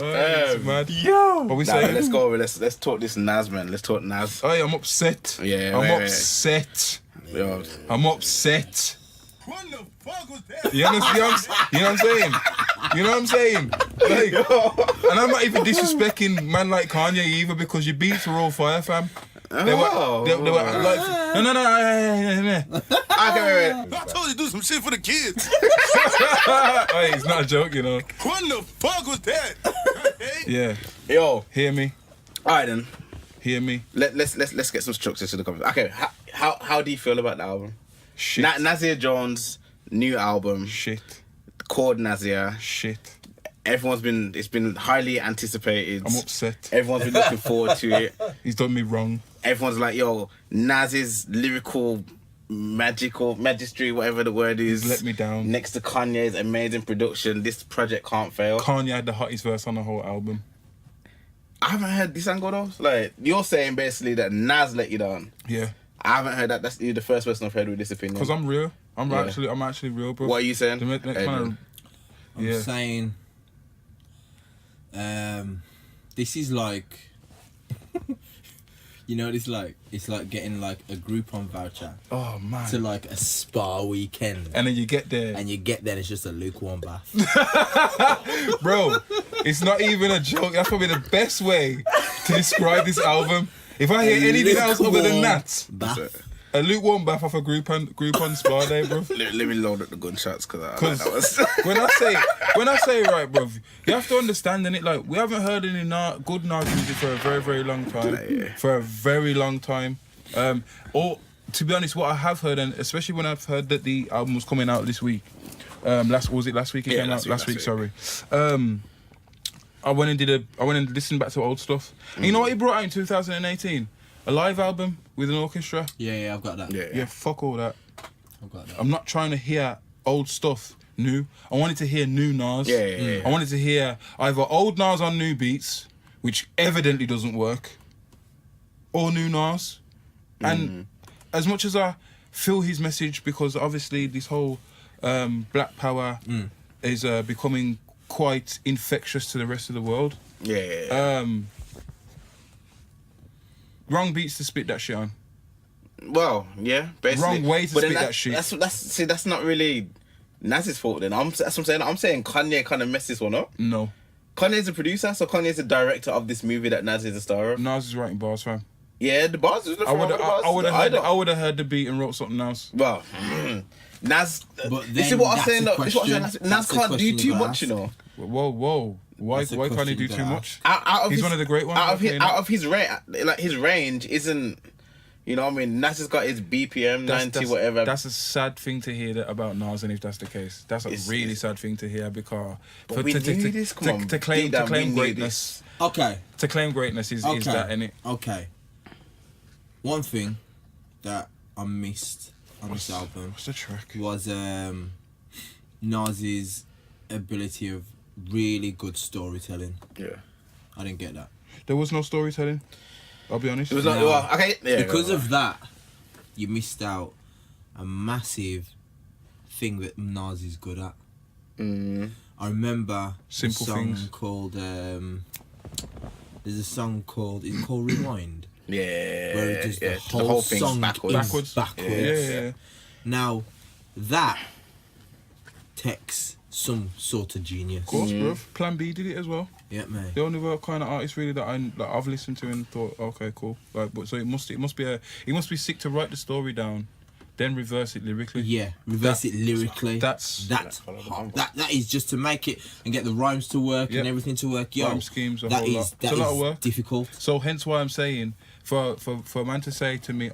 It's mad. Yo. What we Nah, saying? let's go. Let's talk this Nas, man. Let's talk Nas. Hey, I'm upset. Yeah, I'm upset. Yo. I'm upset. What the fuck was that? You understand? You know what I'm saying? You know what I'm saying? Like, and I'm not even disrespecting man like Kanye either because your beats are all fire, fam. They were like, no. Okay, wait. I told you to do some shit for the kids. Hey, it's not a joke, you know. What the fuck was that? Yeah. Yo. Hear me. All right then. Hear me. Let's get some structure to the conversation. Okay, how do you feel about the album? Shit. Nasir Jones' new album. Shit. Called Nasir. Shit. It's been highly anticipated. I'm upset. Everyone's been looking forward to it. He's done me wrong. Everyone's like, yo, Nas's lyrical magistry, whatever the word is. He's let me down. Next to Kanye's amazing production, this project can't fail. Kanye had the hottest verse on the whole album. I haven't heard this angle though. Like, you're saying basically that Nas let you down. Yeah. I haven't heard that. That's you're the first person I've heard with this opinion. Because I'm real. I'm Yeah. actually real, bro. What are you saying? The next man, I'm saying, this is like, you know, it's like getting like a Groupon voucher oh man. to like a spa weekend, And then you get there. and it's just a lukewarm bath. Bro, it's not even a joke. That's probably the best way to describe this album. If I hear anything else other than that, Bath. a lukewarm bath off a Groupon spa day, bro. Let me load up the gunshots because that was. when I say right, bro, you have to understand in it. Like, we haven't heard any good Nas music for a very, very long time. Yeah. For a very long time. Or to be honest, what I have heard, and especially when I've heard that the album was coming out this week. Last week? It came out last week. Sorry. I went and listened back to old stuff. And you know what he brought out in 2018? A live album with an orchestra. Yeah, I've got that. Yeah, fuck all that. I've got that. I'm not trying to hear old stuff new. I wanted to hear new Nas. Yeah. I wanted to hear either old Nas on new beats, which evidently doesn't work, or new Nas. And as much as I feel his message, because obviously this whole Black Power is becoming quite infectious to the rest of the world. Yeah. Wrong beats to spit that shit on. Well, yeah, basically. Wrong way to spit that shit. That's not really Nas's fault then. That's what I'm saying. I'm saying Kanye kind of messed this one up. No. Kanye's a producer, so Kanye's the director of this movie that Nas is a star of. Nas is writing bars, fam. Yeah, the bars is the I would have heard the beat and wrote something else. Well, Nas. But You see then what I'm that's saying? the Though? This is what I'm saying. question. Nas That's the can't do question too you gotta much, you ask. know. Whoa. Why That's the can't he question do you too gotta much? Out of He's his, one of the great ones. Out of his range, like his range isn't. You know what I mean? Nas has got his BPM 90 whatever. That's a sad thing to hear about Nas, and if that's the case, that's a really sad thing to hear because to claim greatness. Okay. To claim greatness is that, innit? Okay. One thing that I missed on this album What's the track? was Nas's ability of really good storytelling. Yeah. I didn't get that. There was no storytelling. I'll be honest. It was not. Well, okay. Yeah. Because of that, you missed out a massive thing that Nas is good at. I remember Simple a song things. called there's a song called Rewind. Yeah. Where it does yeah. the whole thing's song backwards. backwards. Yeah. Now, that takes some sort of genius. Of course, bro. Plan B did it as well. Yeah, man. The only kind of artist really that I've listened to and thought, okay, cool. Like, but so it must be sick to write the story down, then reverse it lyrically. Yeah, reverse it lyrically. That's hard. That is just to make it and get the rhymes to work and everything to work. Yo, rhyme schemes, a that whole is lot. that It's a lot of is work. difficult. So hence why I'm saying for a man to say to me,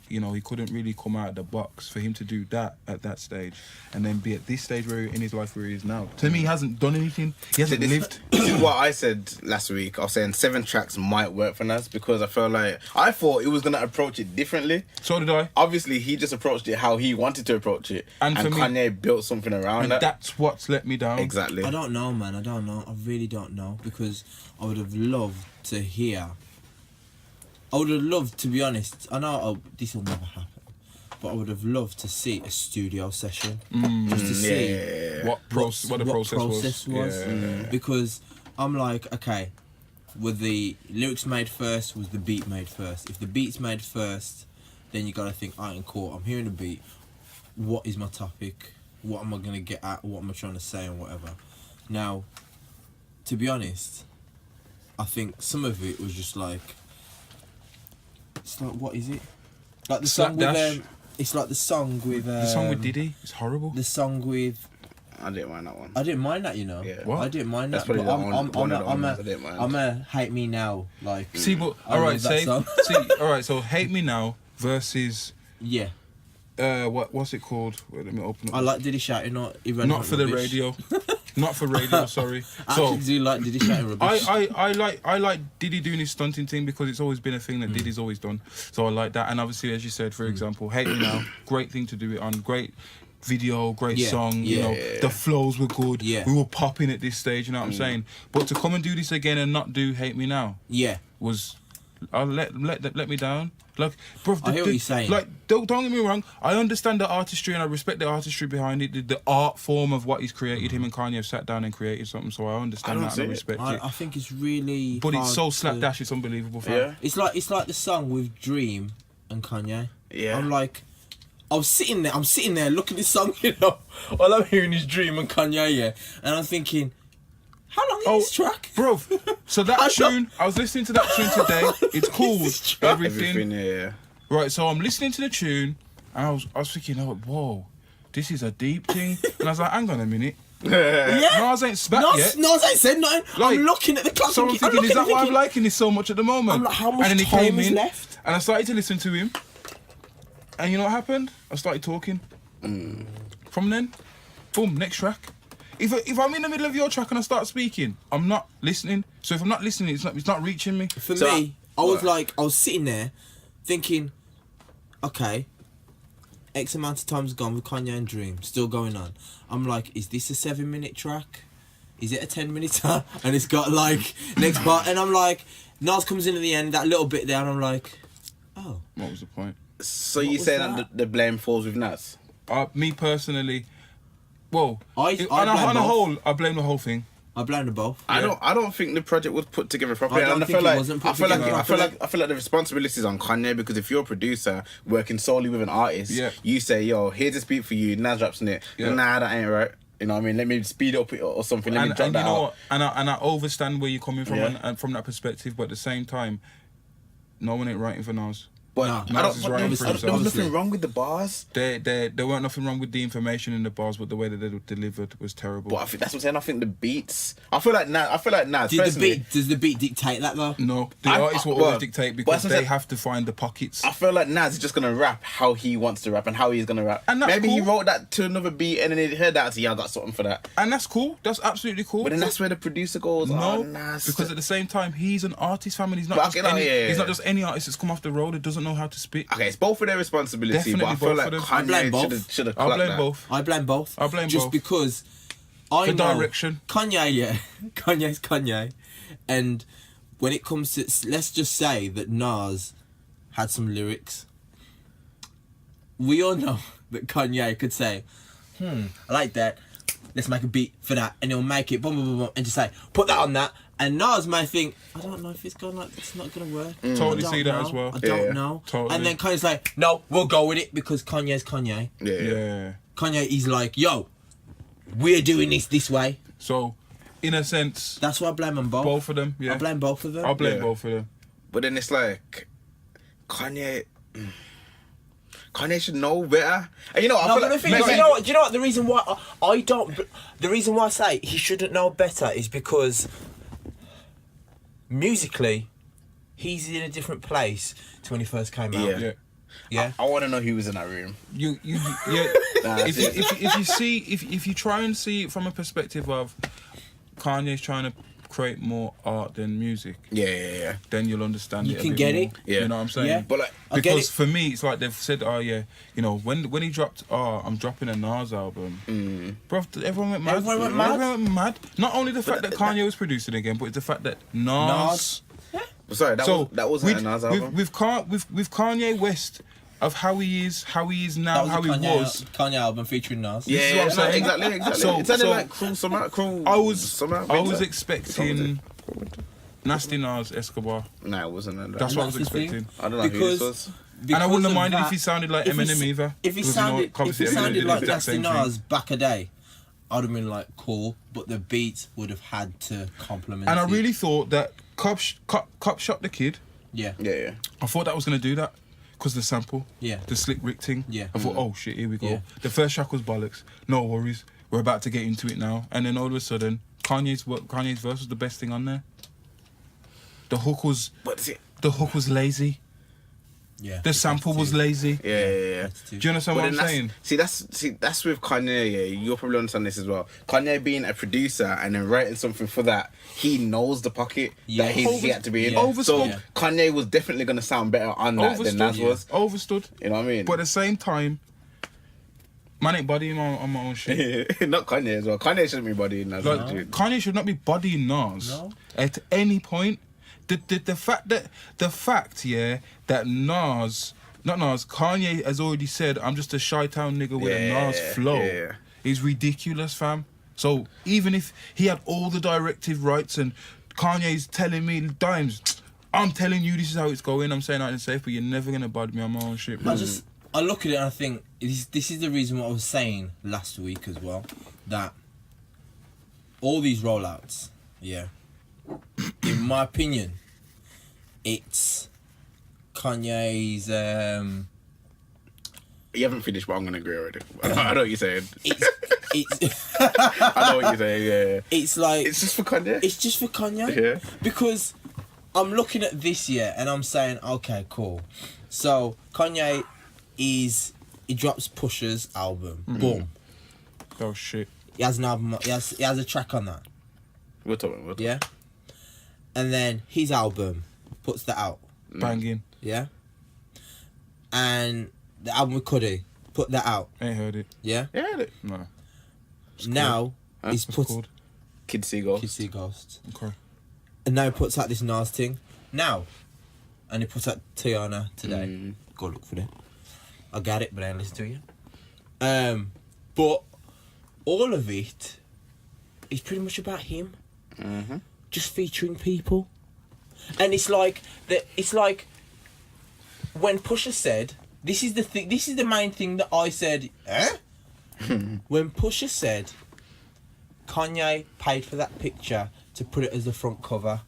you know, he couldn't really come out of the box, for him to do that at that stage and then be at this stage where in his life where he is now. To me, he hasn't done anything. He hasn't lived. This is what I said last week. I was saying 7 tracks might work for Nas because I thought he was gonna approach it differently. So did I. Obviously, he just approached it how he wanted to approach it, And for me- Kanye built something around And that. that's what's let me down. Exactly. I don't know, man. I don't know. I really don't know because I would have loved to hear. I would have loved, to be honest. I know this will never happen, but I would have loved to see a studio session just to see What the process was. because I'm like, okay, were the lyrics made first? Was the beat made first? If the beat's made first, then you gotta think, alright, cool, I'm hearing the beat. What is my topic? What am I gonna get at? What am I trying to say and whatever? Now, to be honest, I think some of it was just like, it's like, what is it? Like the song with it's like the song with the song with Diddy. It's horrible. The song with. I didn't mind that one. I didn't mind that, you know. Yeah. What? I didn't mind That's that. But probably one of the ones I didn't mind. I'm a Hate Me Now. Like. See, but I all right, love that say, song. see, all right. So Hate Me Now versus Yeah. what's it called? Wait, let me open it. I like Diddy shouting or irrelevant Not for the rubbish. radio. Not for radio. Sorry. I So actually do like Diddy shouting rubbish. I like Diddy doing his stunting thing because it's always been a thing that Diddy's always done. So I like that. And obviously, as you said, for example, Hate Me Now, great thing to do it on. Great video, great Yeah, song. yeah, you know, yeah. the flows were good. Yeah. We were popping at this stage. You know what I'm saying? But to come and do this again and not do Hate Me Now Yeah. was, let me down. Like, bro, I hear what you're saying. Like, don't get me wrong. I understand the artistry and I respect the artistry behind it, the art form of what he's created. Him and Kanye have sat down and created something, so I understand that and I respect it. I think it's really. But it's so hard slapdash, it's unbelievable. Fam. Yeah. It's like the song with Dream and Kanye. Yeah. I'm like, I'm sitting there looking at this song, you know, while I'm hearing his Dream and Kanye, yeah, and I'm thinking, how long is this track? Bro, so that tune, I was listening to that tune today. It's called Everything. Yeah. Right, so I'm listening to the tune, and I was thinking, oh, whoa, this is a deep thing. And I was like, hang on a minute. Yeah. Nas ain't spat yet. Nas ain't said nothing. Like, I'm looking at the clock. So I'm thinking, is that why I'm liking this so much at the moment? I'm like, how much and then he time came is in, left? and I started to listen to him. And you know what happened? I started talking. From then, boom, next track. If I'm in the middle of your track and I start speaking, I'm not listening. So if I'm not listening, it's not reaching me. For So me, I was sitting there thinking, okay, X amount of time's gone with Kanye and Dream, still going on. I'm like, is this a 7-minute track? Is it a 10-minute track? And it's got like, next part, and I'm like, Nas comes in at the end, that little bit there, and I'm like, oh. What was the point? So you was say that? that the blame falls with Nas? Me personally, well, I on blame a both. whole, I blame the whole thing. I blame them both. I don't think the project was put together properly. I don't And think it wasn't put together I feel properly. like the responsibility is on Kanye, because if you're a producer working solely with an artist, Yeah. you say, yo, here's this beat for you, Nas raps in it. Yeah. Nah, that ain't right. You know what I mean? Let me speed up it or something. Let me drop And that you know out. what? And I understand where you're coming from Yeah. and from that perspective, but at the same time, no one ain't writing for Nas. But Nah, Nas is but writing there was for himself. nothing Honestly. wrong with the bars. There weren't nothing wrong with the information in the bars, but the way that they were delivered was terrible. But I think that's what I'm saying. I think the beats. I feel like Nas. Does the beat dictate that though? No, the I- artists will well, always dictate but because that's what they I'm saying. have to find the pockets. I feel like Nas is just gonna rap how he wants to rap and how he's gonna rap. And that's Maybe he cool. wrote that to another beat and then he heard that and said, yeah, I got something for that. And that's cool. That's absolutely cool. But then that's where the producer goes, No, oh, Nas. because at the same time, he's an artist, family. He's not But just okay, no, any. yeah, He's not yeah. just any artist that's come off the road that doesn't know how to spit. Okay, it's both of their responsibility, Definitely but I feel both like of them. I blame Kanye both. should have I clocked blame that. both. I blame both. I blame just both. because I The know direction. Kanye, yeah, Kanye's Kanye, and when it comes to, let's just say that Nas had some lyrics. We all know that Kanye could say, I like that. Let's make a beat for that, and he'll make it, boom, boom, boom, boom, and just say, put that on that. And Nas might think, I don't know if it's gonna, it's not gonna work. Totally I don't see that know. as well. I don't Yeah, know. totally. And then Kanye's like, no, we'll go with it because Kanye's Kanye. Yeah. Yeah. Kanye is like, yo, we're doing this way. So, in a sense, That's why I blame them both. both of them. Yeah. I blame both of them. I'll blame Yeah. both of them. But then it's like, Kanye should know better. And you know, I No, feel but the like thing is, maybe- you know what? Do you know what? The reason why I don't, the reason why I say he shouldn't know better is because musically, he's in a different place to when he first came out. Yeah. Yeah. Yeah. I want to know who was in that room. Yeah. Nah, if you try and see it from a perspective of Kanye's trying to create more art than music, Yeah. then you'll understand You it. a can bit get more. it. Yeah. You know what I'm saying? Yeah. But like, I get Because it. for me, it's like they've said, oh yeah, you know, when he dropped, I'm dropping a Nas album. Bro, everyone went mad. Everyone went mad? Everyone went mad. Not only the fact that Kanye was producing again, but it's the fact that Nas. Nas. sorry, that wasn't a Nas album. With Kanye West of how he is now, That was how a he Kanye, was. Kanye album featuring Nas. Yeah, is what I'm saying. exactly. So- It's only so- like cruel summer. I was winter. expecting Nasty Nas Escobar. Nah, it wasn't. That's what I was that's the thing. expecting. I don't know who Because- this was. And I wouldn't Because have of minded that, if he sounded like if he Eminem s- either. If he Because, sounded, obviously if he Eminem sounded did like the exact Nasty same thing. Nas back a day, I'd have been like cool, but the beats would have had to complement. And I it. really thought that Cop shot the kid. yeah, Yeah. I thought that was going to do that. Because the sample. Yeah. The Slick Rick thing. Yeah. I thought, oh shit, here we go. Yeah. The first track was bollocks. No worries. We're about to get into it now. And then all of a sudden, Kanye's verse was the best thing on there. The hook was lazy. yeah. The sample was lazy. Yeah. Do you understand what I'm saying? That's with Kanye. Yeah, you'll probably understand this as well. Kanye being a producer and then writing something for that, he knows the pocket Yeah. that he had to be in. Yeah. So Overstood. Kanye was definitely gonna sound better on that than Nas was. Overstood. You know what I mean? But at the same time, man ain't bodying on my own shit. Not Kanye as well. Kanye shouldn't be bodying Nas. Like, dude. Kanye should not be bodying Nas No. at any point. The fact, yeah, that Kanye has already said, I'm just a Chi-Town nigga with a Nas flow, yeah. is ridiculous, fam. So even if he had all the directive rights and Kanye's telling me, Dimes, I'm telling you this is how it's going, I'm saying I ain't safe, but you're never gonna body me on my own shit, I man. look at it and I think this is the reason what I was saying last week as well, that all these rollouts, yeah, in my opinion, it's Kanye's. You haven't finished, but I'm gonna agree already. I know what you're saying. It's I know what you're saying. Yeah. it's like It's just for Kanye. it's just for Kanye. Yeah. Because I'm looking at this year and I'm saying, okay, cool. So Kanye he drops Pusha's album. Boom. Oh shit. He has an album. He has a track on that. We're talking. Yeah. And then his album puts that out. Banging. Yeah. And the album with Cudi put that out. Ain't heard it. Yeah. Yeah. Look. No. Now he's What's put it called? Kid Seagull. Kids See Ghosts. Okay. And now he puts out this Nas thing. Now. And he puts out Tiana today. Go look for it. I got it, but I ain't listen to you. But all of it is pretty much about him. Just featuring people. And it's like when Pusha said, this is the main thing that I said, when Pusha said Kanye paid for that picture to put it as the front cover.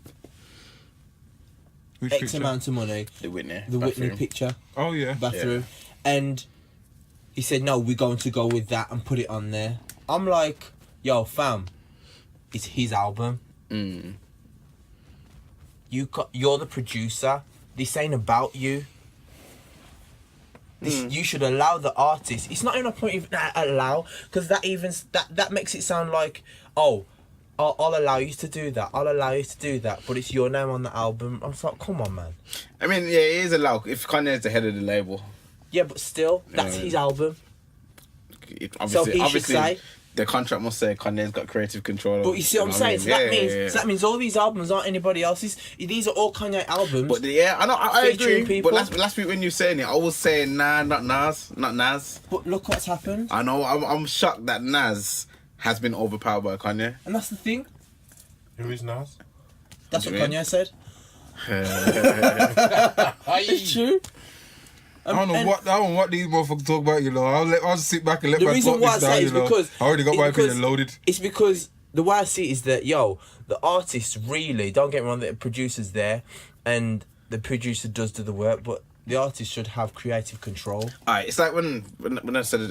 Which X picture? amount of money. The Whitney. The Whitney bathroom. picture. Oh yeah. Bathroom. And he said, no, we're going to go with that and put it on there. I'm like, yo, fam, it's his album. You're the producer. This ain't about you. You should allow the artist. It's not even a point of allow, because that makes it sound like, oh, I'll allow you to do that. I'll allow you to do that, but it's your name on the album. I was like, come on, man. I mean, yeah, it is allowed if Kanye's the head of the label. Yeah, but still, that's his album. So he should say. The contract must say Kanye's got creative control. But you see what I'm saying? So that means that means all these albums aren't anybody else's. These are all Kanye albums. But yeah, I know, I Featuring agree. people. But last week when you were saying it, I was saying nah, not Nas. But look what's happened. I know. I'm shocked that Nas has been overpowered by Kanye. And that's the thing. Who is Nas? That's what What do you Kanye said. It's It's true. I don't know what these motherfuckers talk about, you know. I'll sit back and let The my reason talk why I this down, say you is know. because I already got it's my because- opinion loaded. It's because the way I see it is that, yo, the artist really, don't get me wrong, the producer's there and the producer does do the work, but the artist should have creative control. Alright, it's like when I said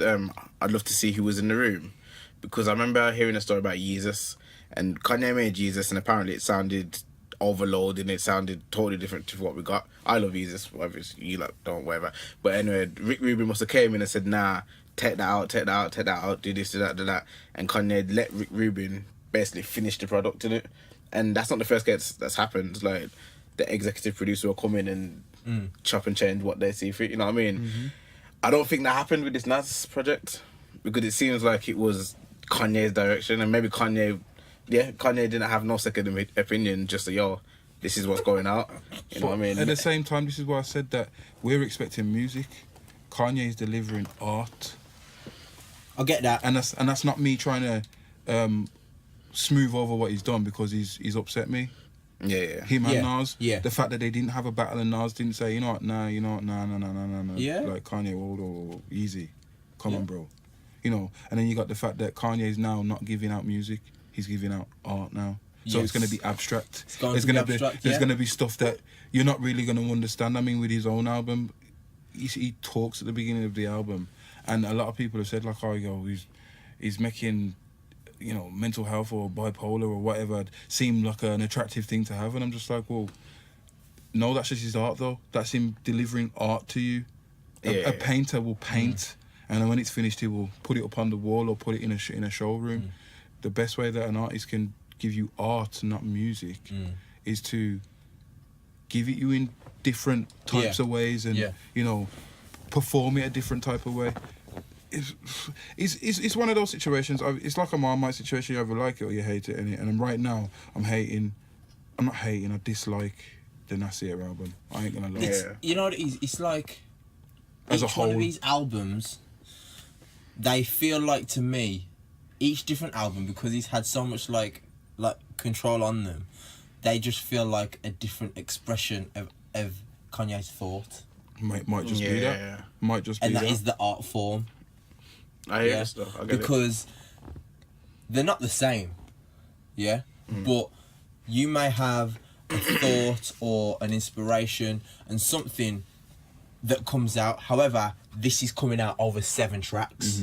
I'd love to see who was in the room, because I remember hearing a story about Jesus, and Kanye made Jesus, and apparently it sounded overload and it sounded totally different to what we got. I love Jesus, obviously you like don't, whatever. But anyway, Rick Rubin must have came in and said, nah, take that out, do this, do that, do that. And Kanye let Rick Rubin basically finish the product in it. And that's not the first case that's happened. Like, the executive producer will come in and chop and change what they see fit, you know what I mean? I don't think that happened with this Nas project, because it seems like it was Kanye's direction, and maybe Kanye didn't have no second opinion, just like, yo, this is what's going out. You know what I mean? At the same time, this is why I said that we're expecting music. Kanye is delivering art, I get that. and that's not me trying to smooth over what he's done because he's upset me. Yeah. Him and Yeah, Nas. yeah. The fact that they didn't have a battle and Nas didn't say, no. Nah. Yeah. Like Kanye, whoa, easy. Come Yeah. on, bro. And then you got the fact that Kanye's now not giving out music. He's giving out art now. So Yes. it's going to be abstract. It's going There's to be gonna abstract, There's yeah. going to be stuff that you're not really going to understand. I mean, with his own album, he talks at the beginning of the album. And a lot of people have said, like, oh, yo, he's making, mental health or bipolar or whatever seem like an attractive thing to have. And I'm just like, well, no, that's just his art, though. That's him delivering art to you. A painter will paint, and then when it's finished, he will put it up on the wall or put it in a showroom. The best way that an artist can give you art, not music, is to give it you in different types of ways and, perform it a different type of way. It's one of those situations. It's like a Marmite situation. You either like it or you hate it. And right now, I'm not hating. I dislike the Nasir album. I ain't gonna lie. You know what it is? It's like As a each one of whole. these albums, they feel like to me, each different album, because he's had so much like control on them, they just feel like a different expression of Kanye's thought, Might just be that. Might just be and that. that is the art form. I hear this though. I get it. Because they're not the same, but you may have a thought or an inspiration and something that comes out. However, this is coming out over 7 tracks.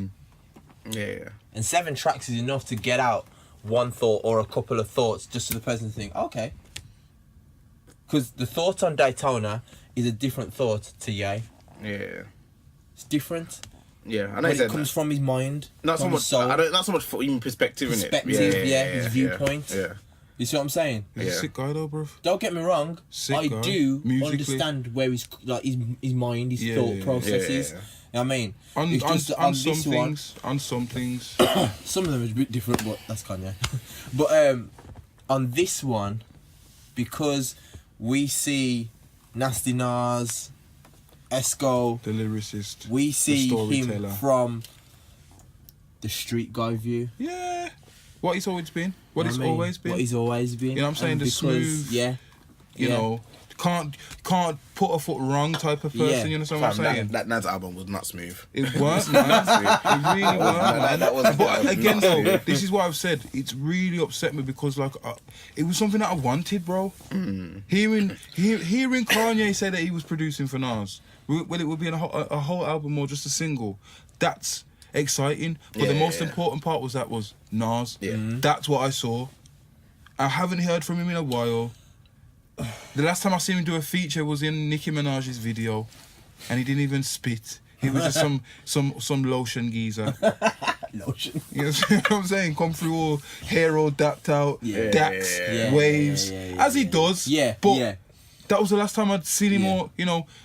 Yeah. And 7 tracks is enough to get out one thought or a couple of thoughts just to the person to think, okay. Because the thought on Daytona is a different thought to Ye. Yeah. It's different. Yeah. I know When you said it comes from his mind, not so from much. his soul. Not so much for even perspective in it. Perspective, his viewpoint. Yeah. You see what I'm saying? He's a sick guy though, bro. Don't get me wrong. Sick I guy. do Musically. understand where his mind, his thought processes. yeah. You know what I mean? On It's just some this one, things, on some things, some of them is a bit different, but that's Kanye. But on this one, because we see Nasty Nas, Esco, the lyricist, we see the him storyteller. from the street guy view. Yeah, what he's always been, what You he's know what I mean? always been. What he's always been. You know what I'm saying? And The because, smooth, yeah. you know, can't put a foot wrong type of person. Yeah. You know what I'm saying? That Nas album was not smooth. It weren't, man. It really weren't. That was But again, not though, smooth. this is what I've said. It's really upset me because, like, it was something that I wanted, bro. Hearing Kanye say that he was producing for Nas, well, it would be a whole album or just a single. That's exciting. But the most important part was Nas. Yeah. That's what I saw. I haven't heard from him in a while. The last time I seen him do a feature was in Nicki Minaj's video, and he didn't even spit. He was just some lotion geezer. Lotion. You know what I'm saying? Come through all hair all dapped out, daps, waves, as he does. Yeah, but yeah. that was the last time I'd seen him. Or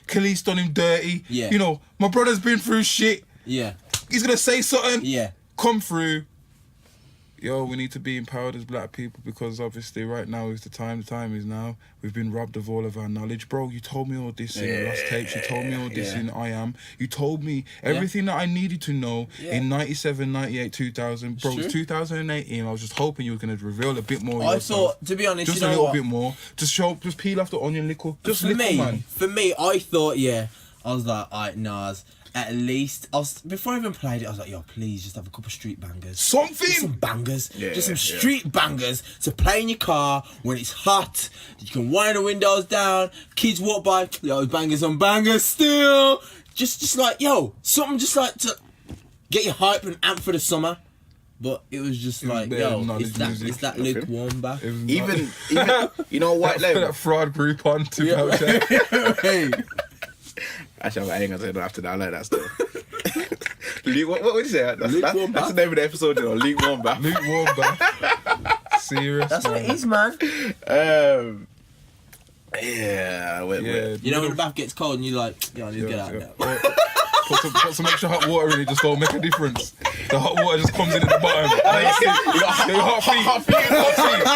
Khalees done him dirty. Yeah. My brother's been through shit. Yeah. He's gonna say something. Yeah. Come through. Yo, we need to be empowered as black people because obviously right now is the time. The time is now. We've been robbed of all of our knowledge. Bro, you told me all this in the last tapes. You told me all this in I Am. You told me everything that I needed to know in 97, 98, 2000. Bro, it was 2018. I was just hoping you were going to reveal a bit more. I thought, to be honest, just you a know little what? bit more. Just peel off the onion little. Just for little, me, man. For me, I thought, I was like, alright, Nas. At least, before I even played it, I was like, yo, please just have a couple street bangers. Something. Just some bangers. Yeah, just some street bangers to play in your car when it's hot. You can wind the windows down. Kids walk by. Yo, bangers on bangers still. Just like, yo, something just like to get you hype and amp for the summer. But it was just like, bare yo, knowledge music. it's that lukewarm back. Even you know, White Label. that fraud group on to Hey. Actually, I ain't gonna say that after that. I like that stuff. What would you say? That's Lukewarm the name of the episode, you know, Lukewarm Bath. Lukewarm back. Serious. That's what man. it is, man. Wait. You know when the bath gets cold and you're like, yo, I need to get out now. Put some extra hot water in it, just don't make a difference. The hot water just comes in at the bottom. You got hot feet,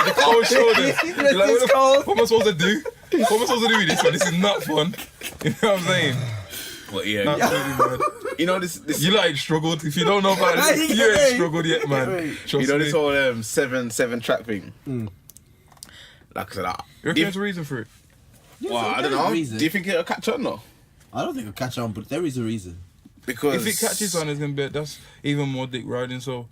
the cold shoulders. You're like, what am I supposed to do? What am I supposed to do with this one? This is not fun. You know what I'm saying? But yeah, Absolutely, man. you know this. You like struggled. If you don't know about it, you ain't struggled yet, man. Trust You know me. this whole seven track thing. Like I said, You reckon there's a reason for it? Yeah, well, so I there don't is a know. reason. Do you think it'll catch on though? I don't think it'll catch on, but there is a reason. Because If it catches on, it's gonna be that's even more dick riding. So